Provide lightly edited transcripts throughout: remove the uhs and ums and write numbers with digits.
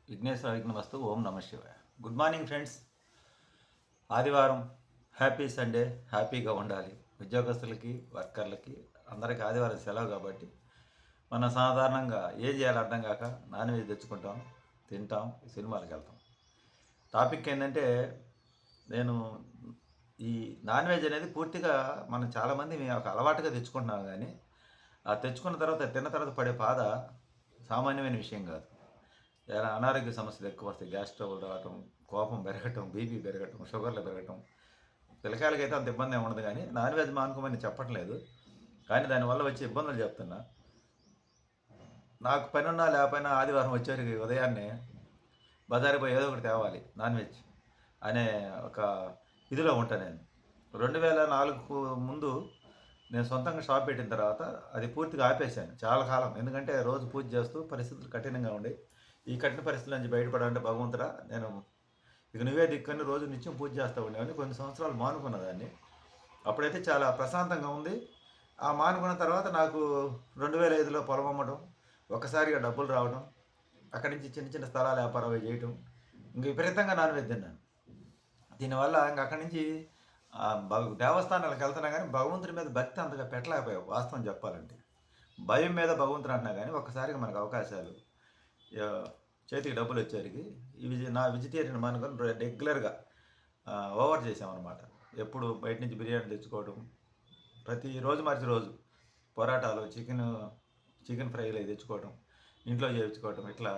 విఘ్నేశ్వర విఘ్నమస్తు. ఓం నమ శివాయ. Good morning friends. ఆదివారం, హ్యాపీ సండే. హ్యాపీగా ఉండాలి. ఉద్యోగస్తులకి, వర్కర్లకి అందరికీ ఆదివారం సెలవు కాబట్టి మనం సాధారణంగా ఏం చేయాలో అర్థం కాక నాన్ వెజ్ తెచ్చుకుంటాం, తింటాం, సినిమాలకు వెళ్తాం. టాపిక్ ఏంటంటే, నేను ఈ నాన్ వెజ్ అనేది పూర్తిగా మనం చాలామంది మేము ఒక అలవాటుగా తెచ్చుకుంటున్నాం, కానీ ఆ తెచ్చుకున్న తర్వాత తిన్న తర్వాత పడే బాధ సామాన్యమైన విషయం కాదు. అనారోగ్య సమస్యలు ఎక్కువ వస్తాయి. గ్యాస్ ట్రబుల్ రావటం, కోపం పెరగటం, బీపీ పెరగటం, షుగర్లు పెరగటం. పిల్లకాయలకైతే అంత ఇబ్బంది ఏమి ఉండదు, కానీ నాన్ వెజ్ మానుకోమని చెప్పట్లేదు, కానీ దానివల్ల వచ్చే ఇబ్బందులు చెప్తున్నా. నాకు పని ఉన్నా లేకపోయినా ఆదివారం వచ్చేసరికి ఉదయాన్నే బజారు పోయి ఏదో ఒకటి తేవాలి నాన్ వెజ్ అనే ఒక ఇదిలో ఉంటాను నేను. 2004 ముందు నేను సొంతంగా షాప్ పెట్టిన తర్వాత అది పూర్తిగా ఆపేశాను చాలా కాలం. ఎందుకంటే రోజు పూజ చేస్తూ పరిస్థితులు కఠినంగా ఉండి, ఈ కఠిన పరిస్థితుల నుంచి బయటపడాలంటే భగవంతుడా నేను ఇక నువ్వే దిక్కుని రోజు నిత్యం పూజ చేస్తూ ఉండేవాడిని. కొన్ని సంవత్సరాలు మానుకున్న దాన్ని. అప్పుడైతే చాలా ప్రశాంతంగా ఉంది. ఆ మానుకున్న తర్వాత నాకు 2005లో పొలం అమ్మడం, ఒక్కసారిగా డబ్బులు రావడం, అక్కడి నుంచి చిన్న చిన్న స్థలాలు వ్యాపారం అవి చేయటం, ఇంక విపరీతంగా నాన్ వెజ్ తిన్నాను. దీనివల్ల ఇంక అక్కడి నుంచి దేవస్థానాలకు వెళ్తున్నా కానీ భగవంతుడి మీద భక్తి అంతగా పెట్టలేకపోయావు వాస్తవం చెప్పాలంటే. భయం మీద భగవంతుడు అంటున్నా కానీ ఒక్కసారిగా మనకు అవకాశాలు, చేతికి డబ్బులు వచ్చేసరికి నా వెజిటేరియన్ మానుకొని రెగ్యులర్గా ఓవర్ చేసామన్నమాట. ఎప్పుడు బయట నుంచి బిర్యానీ తెచ్చుకోవడం, ప్రతిరోజు మార్చి రోజు పొరాటాలు, చికెన్ ఫ్రైలు తెచ్చుకోవడం, ఇంట్లో చేయించుకోవడం, ఇట్లా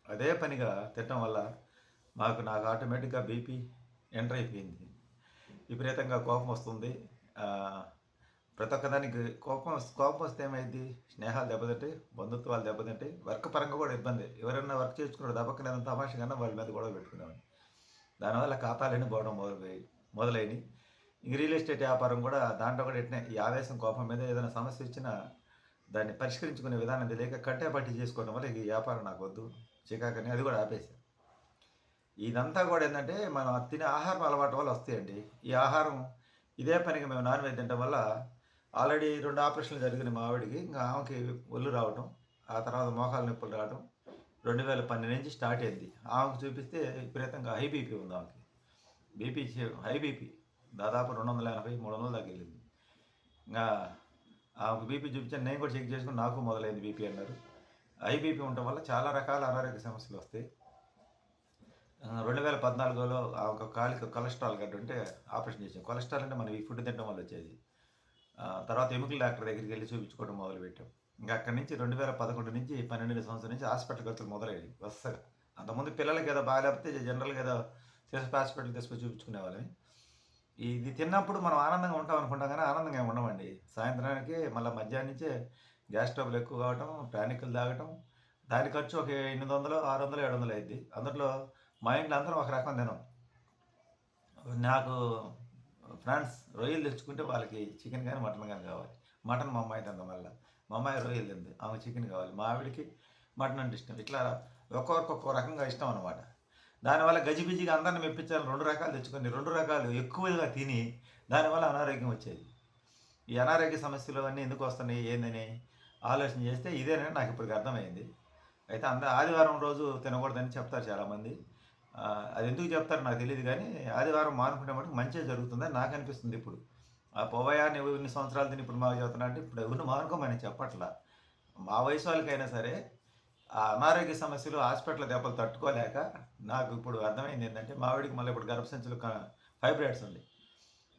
అదే పనిగా తినడం వల్ల నాకు ఆటోమేటిక్గా బీపీ ఎంటర్ అయిపోయింది. విపరీతంగా కోపం వస్తుంది. ప్రతి ఒక్కదానికి కోపం వస్తే ఏమైంది, స్నేహాలు దెబ్బతింటాయి, బంధుత్వాలు దెబ్బతింటాయి, వర్క్ పరంగా కూడా ఇబ్బంది. ఎవరైనా వర్క్ చేసుకున్నాడు దెబ్బకనేది తమాష కన్నా వాళ్ళ మీద గొడవ పెట్టుకునేవాడిని. దానివల్ల ఖాతాలన్నీ పోవడం మొదలైనవి. ఇంక రియల్ ఎస్టేట్ వ్యాపారం కూడా దాంట్లో కూడా ఎట్నే ఈ ఆవేశం కోపం మీద ఏదైనా సమస్య వచ్చినా దాన్ని పరిష్కరించుకునే విధానం తెలియక కట్టే పట్టి చేసుకోవడం వల్ల ఈ వ్యాపారం నాకు వద్దు చికాకని అది కూడా ఆపేశాను. ఇదంతా కూడా ఏంటంటే మనం తినే ఆహారం అలవాటు వల్ల వస్తాయండి. ఈ ఆహారం ఇదే పనికి మేము నాన్ వెజ్ తినడం వల్ల ఆల్రెడీ 2 ఆపరేషన్లు జరిగిన మా ఆవిడికి, ఇంకా ఆమెకి ఒళ్ళు రావడం, ఆ తర్వాత మోకాలు నొప్పులు రావడం 2012 నుంచి స్టార్ట్ అయింది. ఆమెకు చూపిస్తే విపరీతంగా హై బీపీ ఉంది. ఆమెకి బీపీ హై బీపీ దాదాపు 280, 300 దాకా వెళ్ళింది. ఇంకా ఆమెకు బీపీ చూపించాను, నేను కూడా చెక్ చేసుకుని నాకు మొదలైంది బీపీ అన్నారు. హై బీపీ ఉండటం వల్ల చాలా రకాల అనారోగ్య సమస్యలు వస్తాయి. 2014లో ఒక కాలికి కొలెస్ట్రాల్ గడ్డ ఉంటే ఆపరేషన్ చేసాం. కొలెస్ట్రాల్ అంటే మనం ఈ ఫుడ్ తినడం వల్ల వచ్చేది. తర్వాత ఎముకల డాక్టర్ దగ్గరికి వెళ్ళి చూపించుకోవడం మొదలుపెట్టాం. ఇంకా అక్కడి నుంచి 2011 నుంచి 12 సంవత్సరం నుంచి హాస్పిటల్ ఖర్చులు మొదలయ్యాయి వరుసగా. అంతకుముందు పిల్లలకి ఏదో బాగాలేకపోతే జనరల్గా ఏదో హాస్పిటల్ తీసుకొని చూపించుకునే వాళ్ళని. ఇది తిన్నప్పుడు మనం ఆనందంగా ఉంటాం అనుకుంటాం, కానీ ఆనందంగా ఉండమండి. సాయంత్రానికి మళ్ళీ మధ్యాహ్నం నుంచే గ్యాస్ ట్రబుల్ ఎక్కువ కావటం, టానిక్లు తాగటం, దాని ఖర్చు ఒక 800, 600, 700 అయింది. అందులో మా ఇంట్లో అందరం ఒక రకం తినం. నాకు ఫ్రెండ్స్ రొయ్యలు తెచ్చుకుంటే వాళ్ళకి చికెన్ కానీ మటన్ కానీ కావాలి. మటన్ మా అమ్మాయి తిందాం, వల్ల మా అమ్మాయి రొయ్యలు తింది, ఆమె చికెన్ కావాలి, మా ఆవిడికి మటన్ అంటే ఇష్టం. ఇట్లా ఒక్కొక్కరికి ఒక్కో రకంగా ఇష్టం అనమాట. దానివల్ల గజిబిజిగా అందరిని మెప్పించాలని 2 రకాలు తెచ్చుకొని 2 రకాలు ఎక్కువగా తిని దానివల్ల అనారోగ్యం వచ్చేది. ఈ అనారోగ్య సమస్యలు అన్నీ ఎందుకు వస్తున్నాయి ఏందని ఆలోచన చేస్తే ఇదేనని నాకు ఇప్పటికి అర్థమైంది. అయితే ఆదివారం రోజు తినకూడదని చెప్తారు చాలామంది. అది ఎందుకు చెప్తారో నాకు తెలియదు, కానీ ఆదివారం మానుకునే మటుకు మంచిగా జరుగుతుందని నాకు అనిపిస్తుంది. ఇప్పుడు పోవయా నువ్వు ఇన్ని సంవత్సరాలు తిని ఇప్పుడు మాకు చెప్తున్నా అంటే ఇప్పుడు ఎవరిని మానుకోమని చెప్పట్లా. మా వయసు వాళ్ళకైనా సరే ఆ అనారోగ్య సమస్యలు, హాస్పిటల్ దెబ్బలు తట్టుకోలేక నాకు ఇప్పుడు అర్థమైంది ఏంటంటే, మా ఆవిడికి మళ్ళీ ఇప్పుడు గర్భసంచులు ఫైబ్రాయిడ్స్ ఉంది.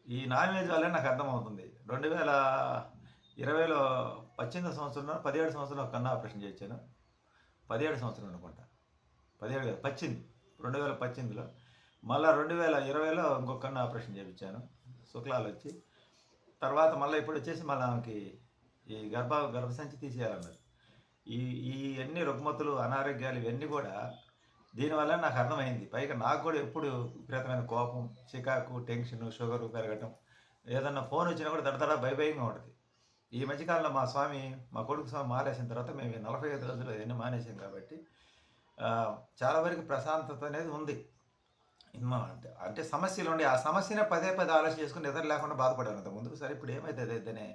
ఈ నాన్ వెజ్ వల్లే నాకు అర్థమవుతుంది. 2020లో 18 సంవత్సరంలో 17 సంవత్సరంలో కన్నా ఆపరేషన్ చేయించాను. 17 సంవత్సరం అనుకుంటా, 17 కాదు 18, 2018లో. మళ్ళీ 2020లో ఇంకొక కన్ను ఆపరేషన్ చేయించాను, శుక్లాలు వచ్చి. తర్వాత మళ్ళీ ఇప్పుడు వచ్చేసి మళ్ళీ ఆమెకి ఈ గర్భసంచి తీసేయాలన్నారు. ఈ అన్ని రుగ్మతులు, అనారోగ్యాలు ఇవన్నీ కూడా దీనివల్ల నాకు అర్థమైంది. పైగా నాకు కూడా ఎప్పుడు విపరీతమైన కోపం, చికాకు, టెన్షన్, షుగర్ పెరగటం, ఏదన్నా ఫోన్ వచ్చినా కూడా దడదడ భయంగా ఉంటుంది. ఈ మధ్యకాలంలో మా కొడుకు స్వామి మానేసిన తర్వాత మేము 45 రోజులు అవన్నీ మానేసాం కాబట్టి చాలా వరకు ప్రశాంతత అనేది ఉంది. అంటే సమస్యలు ఉండి ఆ సమస్యనే పదే ఆలోచన చేసుకుని నిద్ర లేకుండా బాధపడాను అంతకుముందు. సరే ఇప్పుడు ఏమైతుంది అయితేనే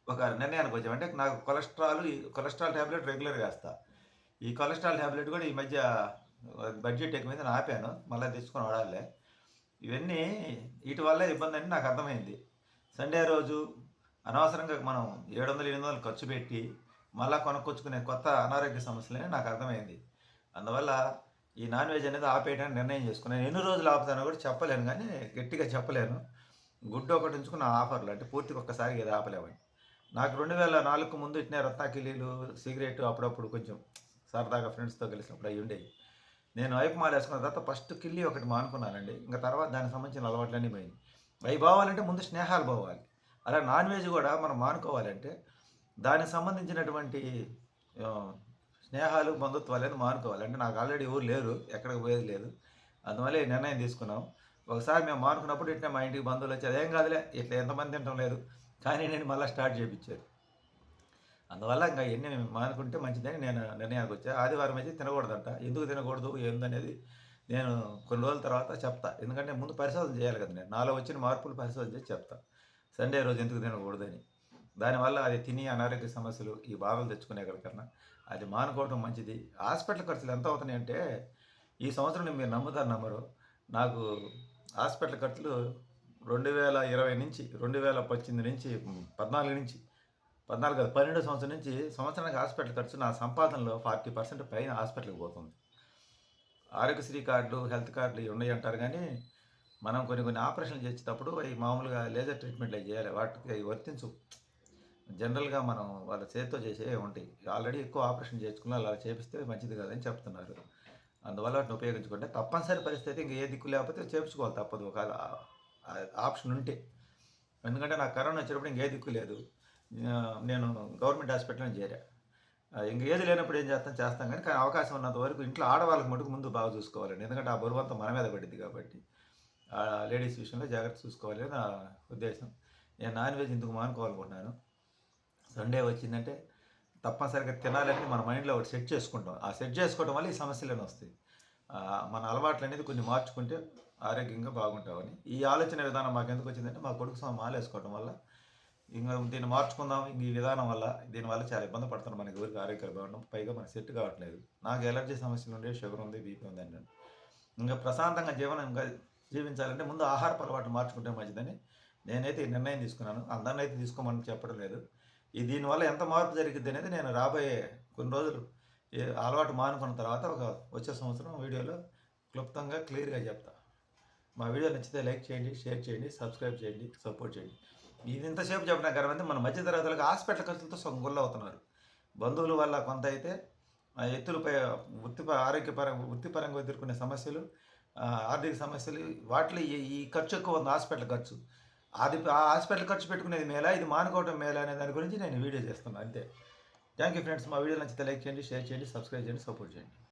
ఒక నిర్ణయానికి వచ్చాం. అంటే నాకు కొలెస్ట్రాల్ ట్యాబ్లెట్ రెగ్యులర్గా వేస్తా. ఈ కొలెస్ట్రాల్ ట్యాబ్లెట్ కూడా ఈ మధ్య బడ్జెట్ ఎక్కువైంది నేను ఆపాను. మళ్ళీ తెచ్చుకొని వాడాలిలే. ఇవన్నీ వీటి వల్లే ఇబ్బంది అని నాకు అర్థమైంది. సండే రోజు అనవసరంగా మనం 700, 800 ఖర్చు పెట్టి మళ్ళా కొనుక్కొచ్చుకునే కొత్త అనారోగ్య సమస్యలని నాకు అర్థమైంది. అందువల్ల ఈ నాన్ వెజ్ అనేది ఆపేయడానికి నిర్ణయం చేసుకున్నాను. ఎన్ని రోజులు ఆపుతానో కూడా చెప్పలేను కానీ గట్టిగా చెప్పలేను. గుడ్డు ఒకటి ఉంచుకున్న ఆఫర్లు అంటే పూర్తిగా ఒక్కసారిగా ఏది ఆపలేమని. నాకు 2004కు ముందు ఇట్నే రత్నాకిలీలు, సిగరెట్ అప్పుడప్పుడు కొంచెం సరదాగా ఫ్రెండ్స్‌తో కలిసినప్పుడు అయి ఉండేవి. నేను వైపు మాలేసుకున్న తర్వాత ఫస్ట్ కిల్లీ ఒకటి మానుకున్నానండి. ఇంక తర్వాత దానికి సంబంధించిన అలవాట్లన్నీ పోయినాయి. అవి పోవాలంటే ముందు స్నేహాలు పోవాలి. అలా నాన్ వెజ్ కూడా మనం మానుకోవాలంటే దానికి సంబంధించినటువంటి ఆహ్, స్నేహాలు, బంధుత్వాలనేది మానుకోవాలి. అంటే నాకు ఆల్రెడీ ఎవరు లేరు. ఎక్కడికి పోయేది లేదు. అందువల్ల ఈ నిర్ణయం తీసుకున్నాం. ఒకసారి మేము మానుకున్నప్పుడు ఇట్నే మా ఇంటికి బంధువులొచ్చి "అదేం కాదులే ఇట్లా ఎంతమంది తినటం లేదు." కానీ నేను మళ్ళా స్టార్ట్ చేపిచ్చారు. అందువల్ల ఇంక ఇయన్నీ మానుకుంటే మంచిదని నేను నిర్ణయానికొచ్చా. ఆదివారం అయితే తినకూడదంట. ఎందుకు తినకూడదు ఏందనేది నేను కొన్ని రోజుల తర్వాత చెప్తా. ఎందుకంటే ముందు పరిశోధన చేయాలి కదా నేను. నాలో వచ్చిన మార్పులు పరిశోధన చేసి చెప్తా. సండే రోజు ఎందుకు తినకూడదని. దానివల్ల అది తిని అనారోగ్య సమస్యలు, ఈ బాధలు తెచ్చుకునే కన్నా అది మానుకోవడం మంచిది. హాస్పిటల్ ఖర్చులు ఎంత అవుతున్నాయంటే, ఈ సంవత్సరం మీరు నమ్ముతారో నమ్మరో, నాకు హాస్పిటల్ ఖర్చులు 2020 నుంచి 2018 నుంచి 14 నుంచి 14 కాదు 12 సంవత్సరం నుంచి సంవత్సరానికి హాస్పిటల్ ఖర్చు నా సంపాదనలో 40% పైన హాస్పిటల్‌కి పోతుంది. ఆరోగ్యశ్రీ కార్డులు, హెల్త్ కార్డులు ఇవి ఉన్నాయంటారు గానీ, మనం కొన్ని కొన్ని ఆపరేషన్‌లు చేసేటప్పుడు అయి మామూలుగా లేజర్ ట్రీట్మెంట్‌లు అయి చేయాలి. వాటికి అయి వర్తించవు. జనరల్‌గా మనం వాళ్ళ చేత్తో చేసేవే ఉంటాయి. ఆల్రెడీ ఎక్కువ ఆపరేషన్ చేయించుకున్న అలా చేపిస్తే మంచిది కాదని చెప్తున్నారు. అందువల్ల వాటిని ఉపయోగించుకుంటే తప్పనిసరి పరిస్థితి ఇంక ఏ దిక్కు లేకపోతే చేపించుకోవాలి తప్పదు. ఒకవేళ ఆప్షన్ ఉంటే. ఎందుకంటే నాకు కరోనా వచ్చినప్పుడు ఇంకే దిక్కు లేదు. నేను గవర్నమెంట్ హాస్పిటల్‌లోనే చేరా. ఇంక ఏది లేనప్పుడు ఏం చేస్తాం చేస్తాం కానీ అవకాశం ఉన్నంత వరకు ఇంట్లో ఆడవాళ్ళకి మటుకు ముందు బాగా చూసుకోవాలండి. ఎందుకంటే ఆ బరువంతా మన మీద పడిద్ది కాబట్టి. లేడీస్ విషయంలో జాగ్రత్త చూసుకోవాలి అని నా ఉద్దేశం. నేను నాన్ వెజ్ ఎందుకు మానుకోవాలనుకుంటున్నాను. సండే వచ్చిందంటే తప్పనిసరిగా తినాలని మన మైండ్‌లో ఒకటి సెట్ చేసుకుంటాం. ఆ సెట్ చేసుకోవడం వల్ల ఈ సమస్యలన్నీ వస్తాయి. మన అలవాట్లనేది కొన్ని మార్చుకుంటే ఆరోగ్యంగా బాగుంటామని. ఈ ఆలోచన విధానం మాకెందుకు వచ్చిందంటే మా కొడుకు మాలేసుకోవడం వల్ల ఇంక దీన్ని మార్చుకుందాం ఇంక ఈ విధానం వల్ల దీనివల్ల చాలా ఇబ్బంది పడుతున్నాం. మనకి ఎవరికి ఆరోగ్యాలు బాగుండడం పైగా మనకు సెట్ కావట్లేదు. నాకు ఎలర్జీ సమస్యలు ఉండే, షుగర్ ఉంది, బీపీ ఉందండి. ఇంకా ప్రశాంతంగా జీవనంగా జీవించాలంటే ముందు ఆహారపు అలవాటు మార్చుకుంటే మంచిదని నేనైతే ఈ నిర్ణయం తీసుకున్నాను. అందరిని అయితే తీసుకోమని చెప్పడం లేదు. దీనివల్ల ఎంత మార్పు జరిగిద్ది అనేది నేను రాబోయే కొన్ని రోజులు అలవాటు మానుకున్న తర్వాత వచ్చే సంవత్సరం వీడియోలో క్లుప్తంగా క్లియర్గా చెప్తా. మా వీడియో నచ్చితే లైక్ చేయండి, షేర్ చేయండి, సబ్స్క్రైబ్ చేయండి, సపోర్ట్ చేయండి. ఇది ఇంతసేపు చెప్పిన గర్వంటే మన మధ్య తరగతులకు హాస్పిటల్ ఖర్చులతో సగం గుల్ల అవుతున్నారు. బంధువుల వల్ల కొంత అయితే ఎత్తులపై వృత్తిపరంగా ఎదుర్కొనే సమస్యలు, ఆర్థిక సమస్యలు వాటిలో ఈ ఖర్చు ఎక్కువ ఉంది హాస్పిటల్ ఖర్చు. ఆ హాస్పిటల్ ఖర్చు పెట్టుకునేది మేలా, ఇది మానుకోవడం మేలా అనే దాని గురించి నేను వీడియో చేస్తున్నాను అంతే. Thank you friends. మా వీడియో నచ్చితే లైక్ చేయండి, షేర్ చేయండి, సబ్స్క్రైబ్ చేయండి, సపోర్ట్ చేయండి.